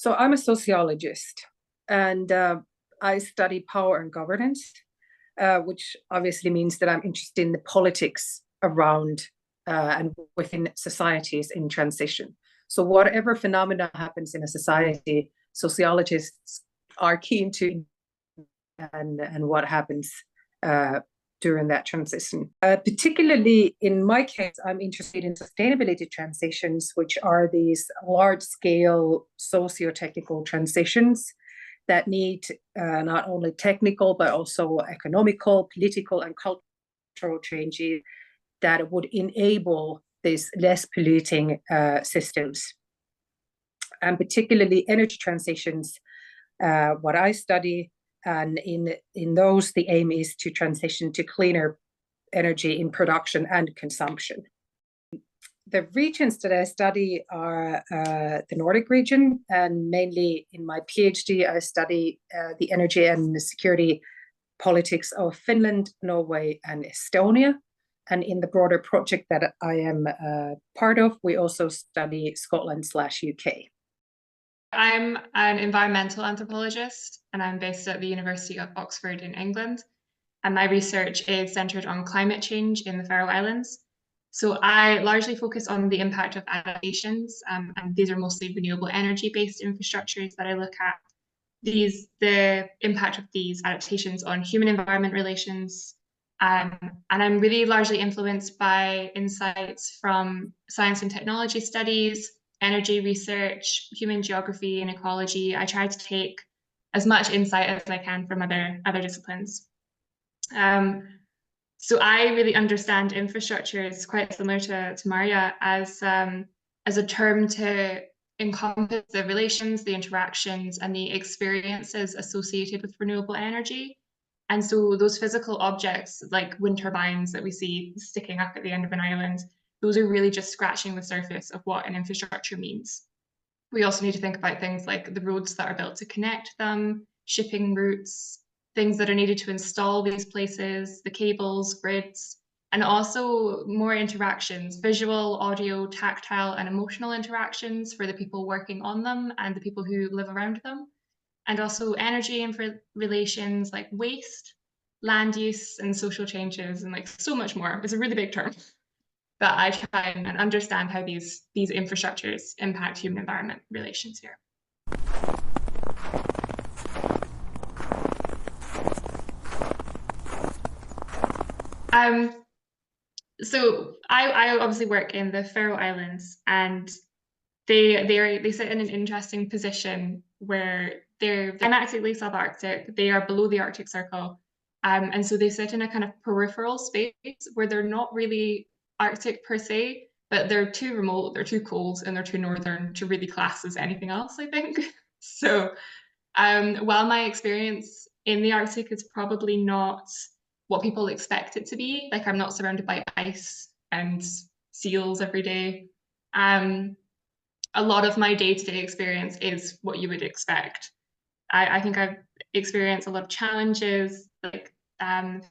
So I'm a sociologist, and I study power and governance, which obviously means that I'm interested in the politics around and within societies in transition. So whatever phenomena happens in a society, sociologists are keen to and what happens uh, during that transition. Particularly in my case, I'm interested in sustainability transitions, which are these large-scale socio-technical transitions that need not only technical, but also economical, political, and cultural changes that would enable these less polluting systems. And particularly energy transitions, what I study, and in those, the aim is to transition to cleaner energy in production and consumption. The regions that I study are the Nordic region, and mainly in my PhD, I study the energy and the security politics of Finland, Norway, and Estonia. And in the broader project that I am part of, we also study Scotland/UK. I'm an environmental anthropologist, and I'm based at the University of Oxford in England. And my research is centered on climate change in the Faroe Islands. So I largely focus on the impact of adaptations, and these are mostly renewable energy-based infrastructures that I look at. The impact of these adaptations on human-environment relations. And I'm really largely influenced by insights from science and technology studies, energy research, human geography and ecology. I try to take as much insight as I can from other disciplines. So I really understand infrastructure is quite similar to Marja as a term to encompass the relations, the interactions, and the experiences associated with renewable energy. And so those physical objects like wind turbines that we see sticking up at the end of an island, those are really just scratching the surface of what an infrastructure means. We also need to think about things like the roads that are built to connect them, shipping routes, things that are needed to install these places, the cables, grids, and also more interactions, visual, audio, tactile, and emotional interactions for the people working on them and the people who live around them. And also energy and relations like waste, land use, and social changes, and like so much more. It's a really big term. But I try and understand how these infrastructures impact human environment relations here. So I obviously work in the Faroe Islands, and they sit in an interesting position where they're climatically subarctic. They are below the Arctic Circle, and so they sit in a kind of peripheral space where they're not really Arctic per se, but they're too remote, they're too cold, and they're too northern to really class as anything else, I think. So while my experience in the Arctic is probably not what people expect it to be, like I'm not surrounded by ice and seals every day, a lot of my day-to-day experience is what you would expect. I think I've experienced a lot of challenges, like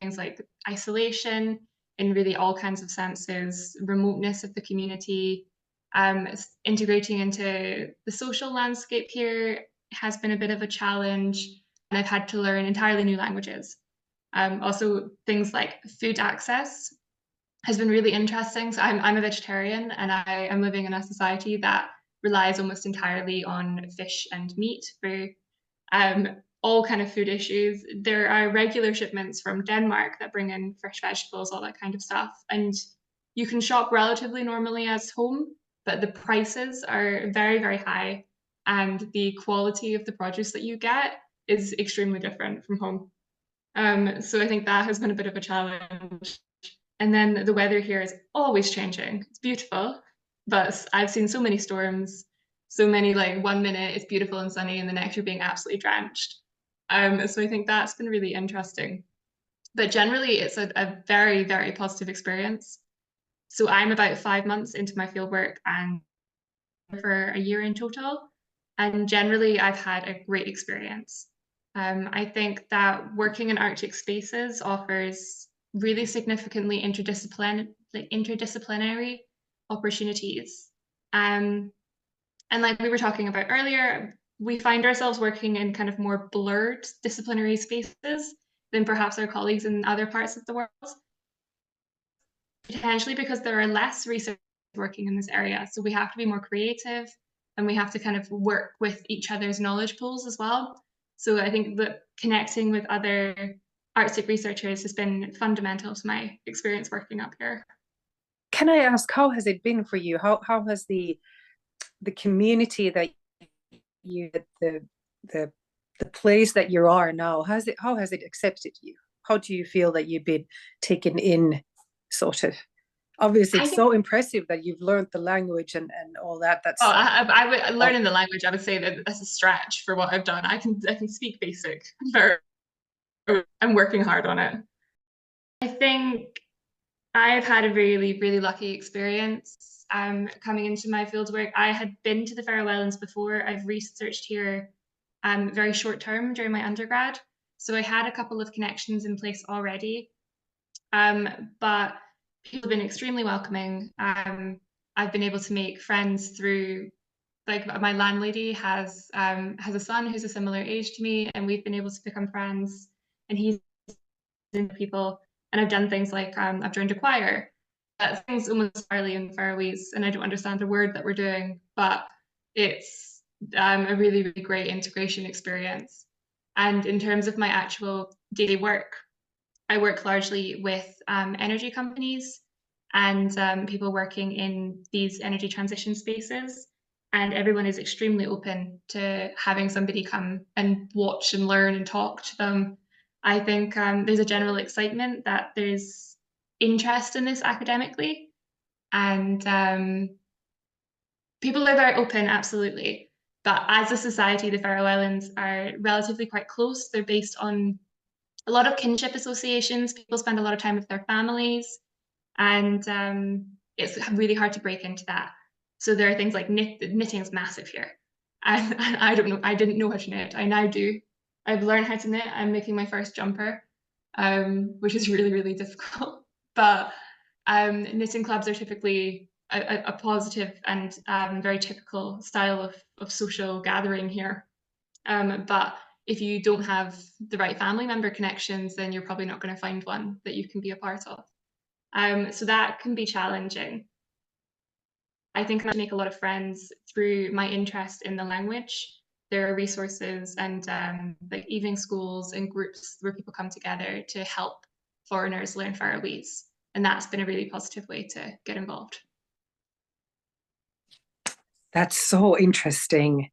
things like isolation in really all kinds of senses, remoteness of the community, integrating into the social landscape here has been a bit of a challenge, and I've had to learn entirely new languages. Also, things like food access has been really interesting. So I'm a vegetarian, and I am living in a society that relies almost entirely on fish and meat for all kind of food issues. There are regular shipments from Denmark that bring in fresh vegetables, all that kind of stuff. And you can shop relatively normally as home, but the prices are very, very high. And the quality of the produce that you get is extremely different from home. So I think that has been a bit of a challenge. And then the weather here is always changing. It's beautiful, but I've seen so many storms, so many, like 1 minute it's beautiful and sunny and the next you're being absolutely drenched. So I think that's been really interesting. But generally it's a very, very positive experience. So I'm about 5 months into my fieldwork and for a year in total. And generally I've had a great experience. I think that working in Arctic spaces offers really significantly interdisciplinary opportunities. And like we were talking about earlier, we find ourselves working in kind of more blurred disciplinary spaces than perhaps our colleagues in other parts of the world, potentially because there are less researchers working in this area. So we have to be more creative, and we have to kind of work with each other's knowledge pools as well. So I think that connecting with other Arctic researchers has been fundamental to my experience working up here. Can I ask, how has it been for you? How has the community that you the the place that you are now, how has it accepted you? How do you feel that you've been taken in, sort of? Obviously, I it's think, so impressive that you've learned the language and all that. oh, That's I would learning the language. I would say that that's a stretch for what I've done. I can speak basic. I'm working hard on it. I think I've had a really, really lucky experience coming into my fieldwork. I had been to the Faroe Islands before. I've researched here very short term during my undergrad. So I had a couple of connections in place already. But people have been extremely welcoming. I've been able to make friends through, like, my landlady has a son who's a similar age to me, and we've been able to become friends. And he's into people, and I've done things like I've joined a choir. That thing's almost entirely in Faroese, and I don't understand a word that we're doing, but it's a really, really great integration experience. And in terms of my actual daily work, I work largely with energy companies and people working in these energy transition spaces. And everyone is extremely open to having somebody come and watch and learn and talk to them. I think there's a general excitement that there's interest in this academically, and people are very open, absolutely. But as a society, the Faroe Islands are relatively quite close. They're based on a lot of kinship associations. People spend a lot of time with their families, and it's really hard to break into that. So there are things like knitting is massive here, and I don't know. I didn't know how to knit. I now do. I've learned how to knit. I'm making my first jumper, which is really, really difficult. But knitting clubs are typically a positive and very typical style of social gathering here. But if you don't have the right family member connections, then you're probably not going to find one that you can be a part of. So that can be challenging. I think I make a lot of friends through my interest in the language. There are resources and like evening schools and groups where people come together to help foreigners learn Faroese. And that's been a really positive way to get involved. that's so interesting.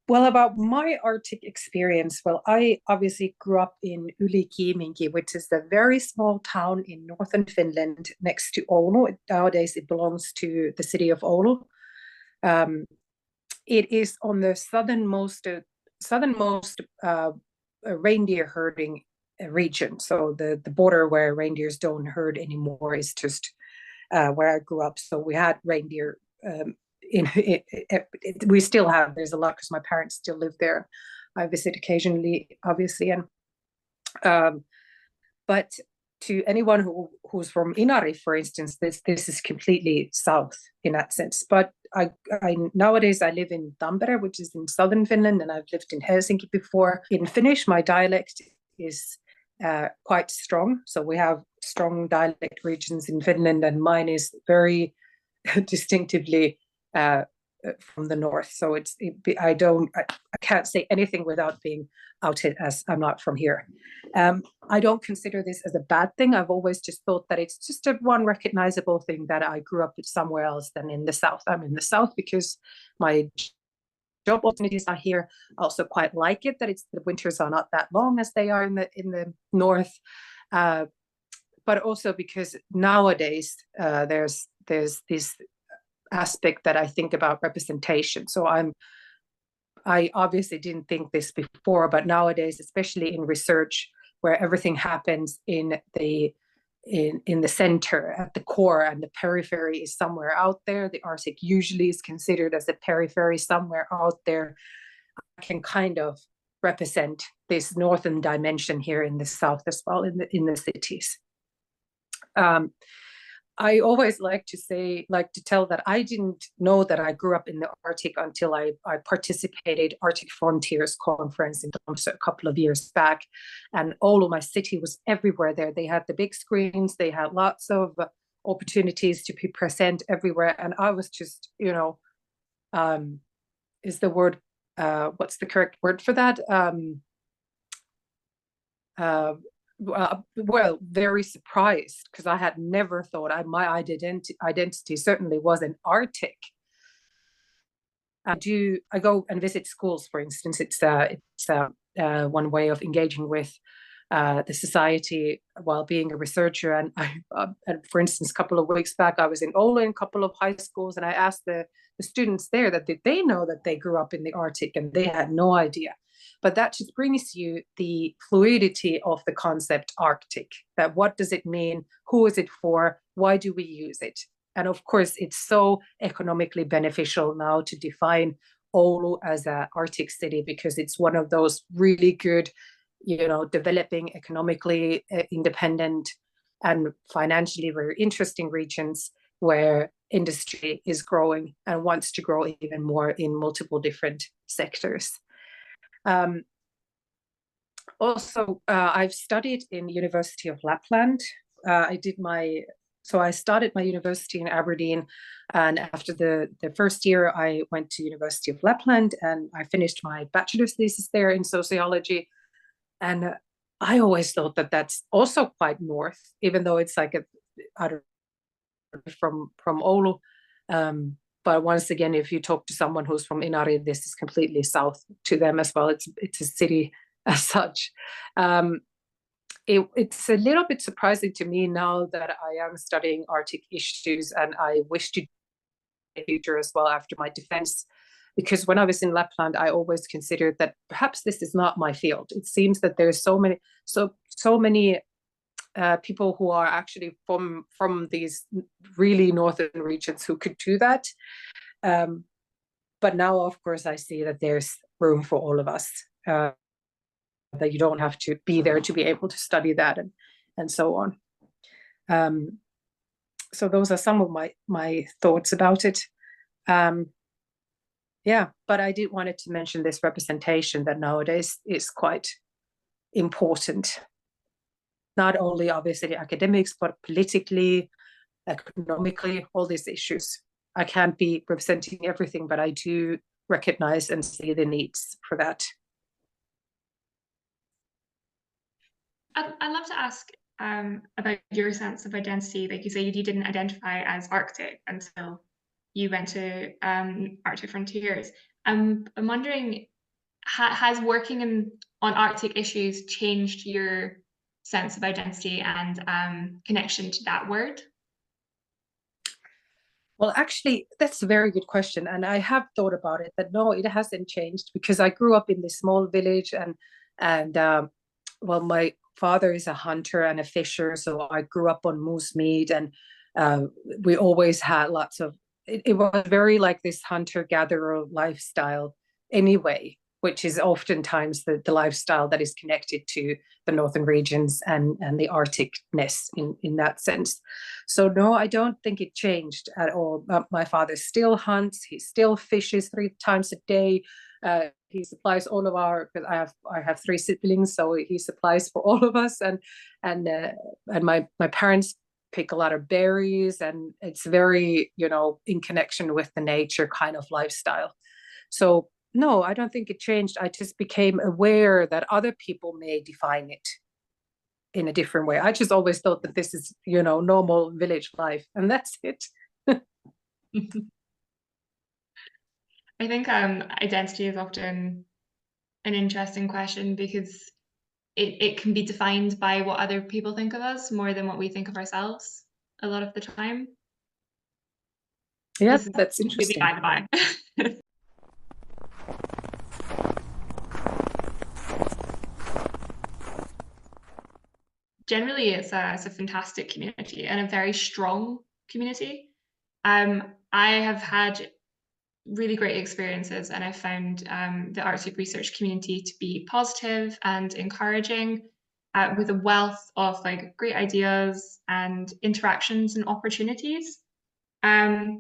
Well, about my Arctic experience, well, I obviously grew up in Ylikiiminki, which is a very small town in northern Finland next to Oulu. Nowadays, it belongs to the city of Oulu. It is on the southernmost reindeer herding region. So the border where reindeers don't herd anymore is just where I grew up. So we had reindeer. We still have. There's a lot because my parents still live there. I visit occasionally, obviously, and but to anyone who's from Inari, for instance, this is completely south in that sense. But I nowadays I live in Tampere, which is in southern Finland, and I've lived in Helsinki before. In Finnish, my dialect is quite strong. So we have strong dialect regions in Finland, and mine is very distinctively from the north. So I can't say anything without being outed as I'm not from here. I don't consider this as a bad thing. I've always just thought that it's just a one recognizable thing that I grew up somewhere else than in the south. I'm in the south because my job opportunities are here. I also quite like it that the winters are not that long as they are in the north. But also because nowadays there's this aspect that I think about representation. So I obviously didn't think this before, but nowadays, especially in research, where everything happens in the center, at the core, and the periphery is somewhere out there. The Arctic usually is considered as a periphery somewhere out there. I can kind of represent this northern dimension here in the south as well, in the cities. I always like to tell that I didn't know that I grew up in the Arctic until I participated Arctic Frontiers conference in Tromsø a couple of years back, and all of my city was everywhere there. They had the big screens, they had lots of opportunities to be present everywhere, and I was just, is the word, what's the correct word for that? Well, very surprised, because I had never thought my identity certainly wasn't Arctic. I go and visit schools, for instance. It's one way of engaging with the society while being a researcher. And for instance, a couple of weeks back, I was in Oulu in a couple of high schools, and I asked the students there that did they know that they grew up in the Arctic, and they had no idea. But that just brings you the fluidity of the concept Arctic. That what does it mean? Who is it for? Why do we use it? And of course, it's so economically beneficial now to define Oulu as an Arctic city, because it's one of those really good, developing, economically independent and financially very interesting regions where industry is growing and wants to grow even more in multiple different sectors. Also, I've studied in University of Lapland. I started my university in Aberdeen, and after the first year, I went to University of Lapland, and I finished my bachelor's thesis there in sociology. And I always thought that that's also quite north, even though it's like from Oulu. But once again, if you talk to someone who's from Inari, this is completely south to them as well. It's a city as such. It's a little bit surprising to me now that I am studying Arctic issues, and I wish to do in the future as well after my defense, because when I was in Lapland, I always considered that perhaps this is not my field. It seems that there's so many people who are actually from these really northern regions who could do that. But now, of course, I see that there's room for all of us, that you don't have to be there to be able to study that, and so on. So those are some of my thoughts about it. Yeah, but I did wanted to mention this representation that nowadays is quite important. Not only obviously academics, but politically, economically, all these issues. I can't be representing everything, but I do recognize and see the needs for that. I'd love to ask about your sense of identity. Like you say, you didn't identify as Arctic until you went to Arctic Frontiers. I'm wondering, has working on Arctic issues changed your sense of identity and connection to that word? Well, actually, that's a very good question. And I have thought about it, that no, it hasn't changed, because I grew up in this small village, and well, my father is a hunter and a fisher, so I grew up on moose meat, and we always had lots of, it was very like this hunter-gatherer lifestyle anyway, which is oftentimes the lifestyle that is connected to the northern regions and the Arcticness in that sense. So no, I don't think it changed at all. My father still hunts, he still fishes 3 times a day. He supplies all of I have 3 siblings, so he supplies for all of us, and my parents pick a lot of berries, and it's very, in connection with the nature kind of lifestyle. So no, I don't think it changed. I just became aware that other people may define it in a different way. I just always thought that this is, normal village life, and that's it. I think identity is often an interesting question, because it can be defined by what other people think of us more than what we think of ourselves a lot of the time. Yeah, that's interesting. By the by. Generally, it's a fantastic community and a very strong community. I have had really great experiences, and I found the Arctic research community to be positive and encouraging. with a wealth of like great ideas and interactions and opportunities. I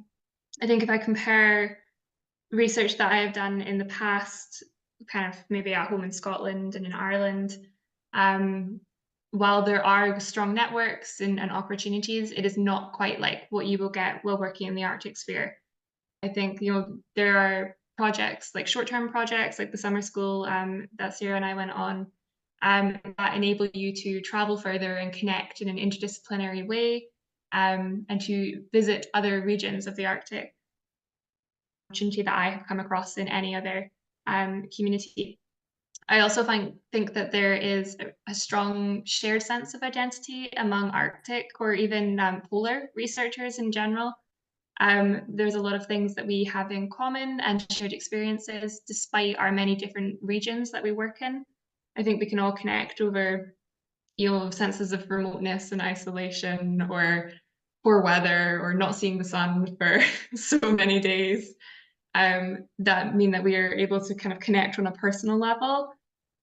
think if I compare research that I have done in the past, kind of maybe at home in Scotland and in Ireland, while there are strong networks and opportunities, it is not quite like what you will get while working in the Arctic sphere. I think, there are projects, like short-term projects, like the summer school that Sarah and I went on, that enable you to travel further and connect in an interdisciplinary way, and to visit other regions of the Arctic. Opportunity that I have come across in any other community. I also think that there is a strong shared sense of identity among Arctic or even polar researchers in general. There's a lot of things that we have in common and shared experiences despite our many different regions that we work in. I think we can all connect over, senses of remoteness and isolation, or poor weather, or not seeing the sun for so many days. That mean that we are able to kind of connect on a personal level.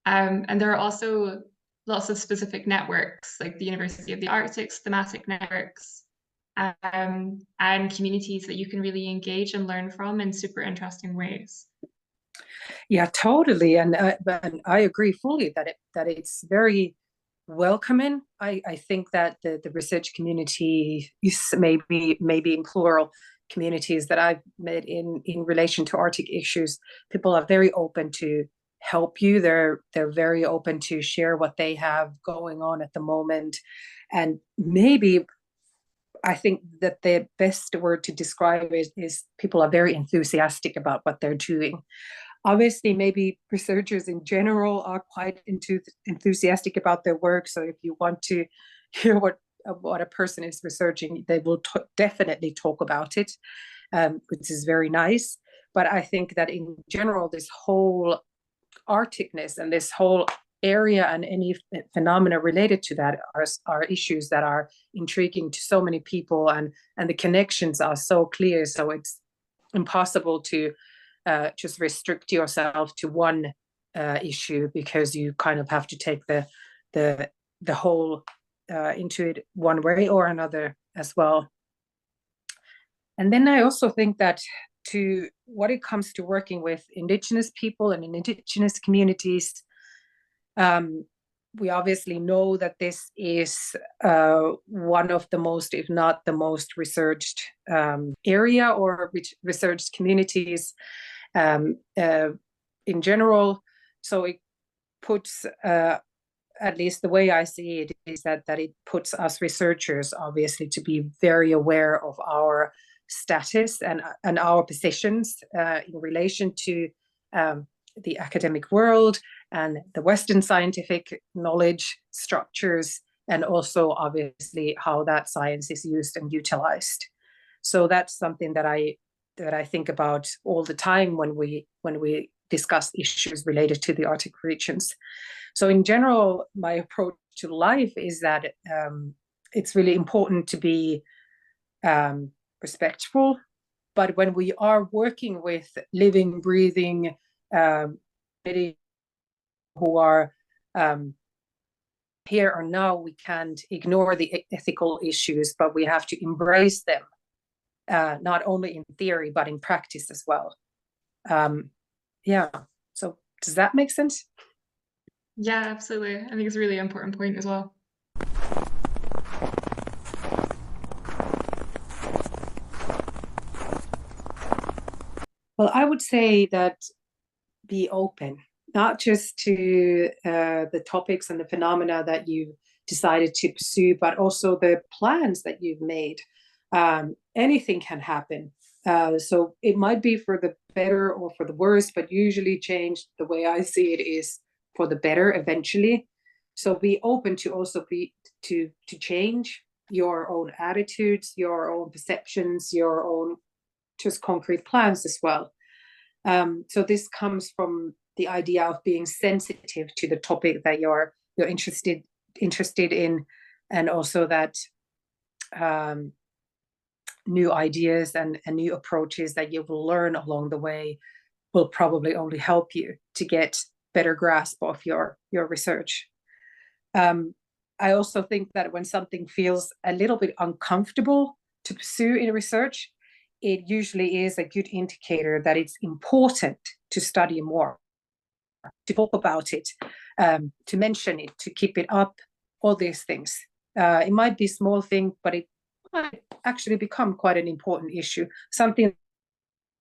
And there are also lots of specific networks, like the University of the Arctic's thematic networks, and communities that you can really engage and learn from in super interesting ways. Yeah, totally, and I agree fully that it's very welcoming. I think that the research community is maybe in plural communities that I've met in relation to Arctic issues. People are very open to help you. They're very open to share what they have going on at the moment, and maybe I think that the best word to describe it is people are very enthusiastic about what they're doing. Obviously, maybe researchers in general are quite enthusiastic about their work. So if you want to hear what a person is researching, they will definitely talk about it, which is very nice. But I think that in general, this whole Arcticness and this whole area and any phenomena related to that are issues that are intriguing to so many people, and the connections are so clear. So it's impossible to just restrict yourself to one issue, because you kind of have to take the whole into it one way or another as well. And then I also think that when it comes to working with Indigenous people and in Indigenous communities, we obviously know that this is one of the most, if not the most, researched area or researched communities in general. So it puts, at least the way I see it, is that it puts us researchers obviously to be very aware of our status and our positions in relation to the academic world and the Western scientific knowledge structures, and also obviously how that science is used and utilized. So that's something that I think about all the time when we discuss issues related to the Arctic regions. So in general, my approach to life is that it's really important to be respectful, but when we are working with living, breathing who are here or now, we can't ignore the ethical issues, but we have to embrace them, not only in theory, but in practice as well. Yeah, so does that make sense? Yeah, absolutely. I think it's a really important point as well. Well, I would say that be open, not just to the topics and the phenomena that you've decided to pursue, but also the plans that you've made. Anything can happen. So it might be for the better or for the worse, but usually change, the way I see it, is for the better eventually. So be open to also to change your own attitudes, your own perceptions, your own just concrete plans as well. So this comes from the idea of being sensitive to the topic that you're interested in, and also that new ideas and new approaches that you will learn along the way will probably only help you to get better grasp of your research. I also think that when something feels a little bit uncomfortable to pursue in research, it usually is a good indicator that it's important to study more, to talk about it, to mention it, to keep it up, all these things. It might be a small thing, but it might actually become quite an important issue, something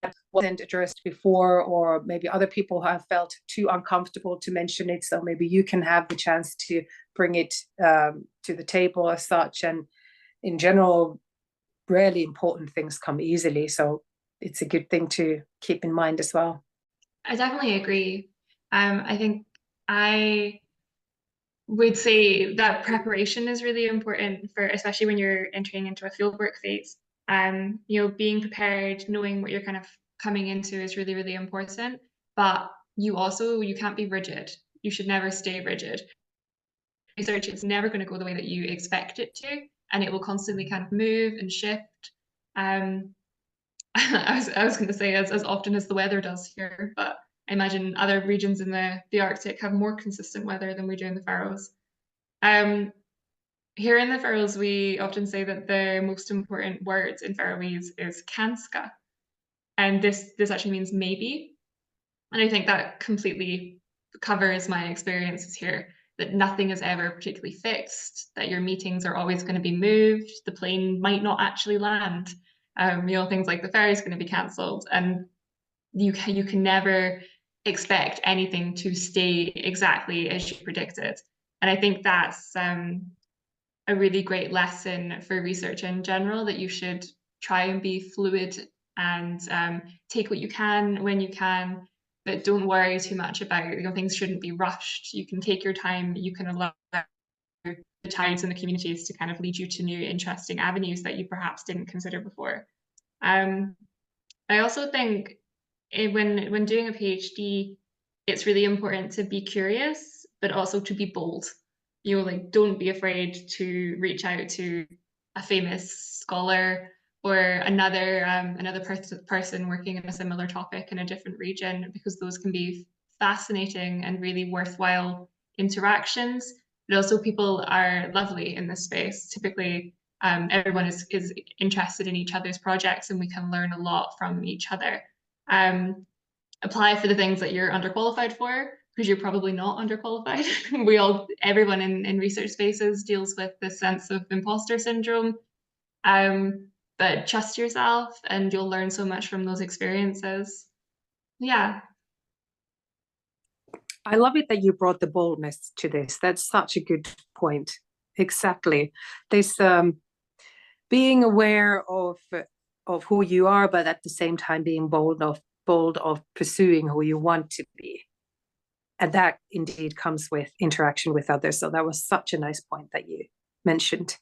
that wasn't addressed before, or maybe other people have felt too uncomfortable to mention it. So maybe you can have the chance to bring it to the table as such. And in general, rarely important things come easily. So it's a good thing to keep in mind as well. I definitely agree. I think I would say that preparation is really important for, especially when you're entering into a fieldwork phase. Being prepared, knowing what you're kind of coming into is really, really important. But you can't be rigid. You should never stay rigid. Research is never going to go the way that you expect it to, and it will constantly kind of move and shift. Um, I was going to say as often as the weather does here, but I imagine other regions in the Arctic have more consistent weather than we do in the Faroes. Um, Here in the Faroes, we often say that the most important word in Faroese is kanska, and this actually means maybe. And I think that completely covers my experiences here, that nothing is ever particularly fixed, that your meetings are always going to be moved, the plane might not actually land, things like the ferry is going to be cancelled, and you can never expect anything to stay exactly as you predicted. And I think that's a really great lesson for research in general, that you should try and be fluid and take what you can when you can, but don't worry too much about, things shouldn't be rushed. You can take your time, you can allow the tides and the communities to kind of lead you to new interesting avenues that you perhaps didn't consider before. I also think when doing a PhD, it's really important to be curious, but also to be bold. Don't be afraid to reach out to a famous scholar or another person working in a similar topic in a different region, because those can be fascinating and really worthwhile interactions. But also, people are lovely in this space. Typically, everyone is interested in each other's projects, and we can learn a lot from each other. Apply for the things that you're underqualified for, because you're probably not underqualified. Everyone in research spaces deals with this sense of imposter syndrome. But trust yourself, and you'll learn so much from those experiences. Yeah. I love it that you brought the boldness to this. That's such a good point. Exactly. This being aware of who you are, but at the same time being bold of pursuing who you want to be. And that indeed comes with interaction with others. So that was such a nice point that you mentioned.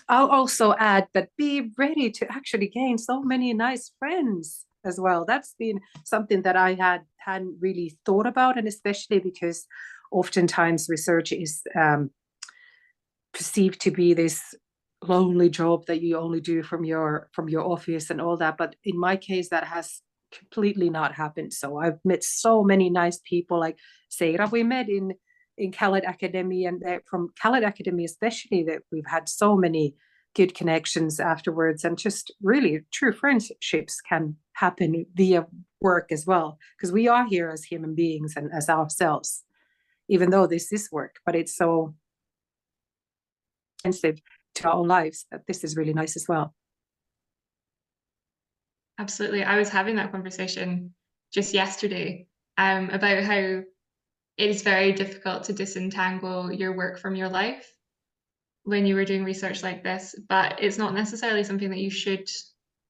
I'll also add that be ready to actually gain so many nice friends as well. That's been something that I hadn't really thought about, and especially because oftentimes research is perceived to be this lonely job that you only do from your office and all that. But in my case, that has completely not happened. So I've met so many nice people, like Seira we met in Kennelly Academy, and from Kennelly Academy especially, that we've had so many good connections afterwards, and just really true friendships can happen via work as well, because we are here as human beings and as ourselves, even though this is work, but it's so sensitive to our own lives that this is really nice as well. Absolutely. I was having that conversation just yesterday about how it is very difficult to disentangle your work from your life when you were doing research like this, but it's not necessarily something that you should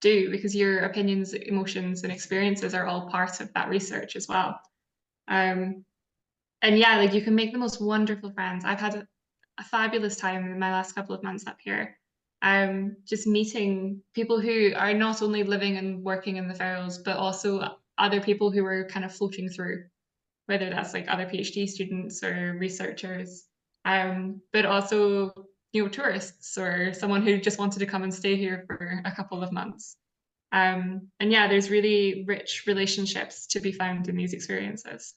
do, because your opinions, emotions, and experiences are all part of that research as well. And yeah, you can make the most wonderful friends. I've had a fabulous time in my last couple of months up here. Just meeting people who are not only living and working in the Faroes, but also other people who are kind of floating through, whether that's other PhD students or researchers, but also tourists or someone who just wanted to come and stay here for a couple of months. And yeah, there's really rich relationships to be found in these experiences.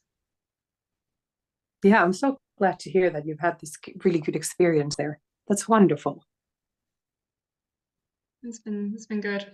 Yeah, I'm so glad to hear that you've had this really good experience there. That's wonderful. It's been good.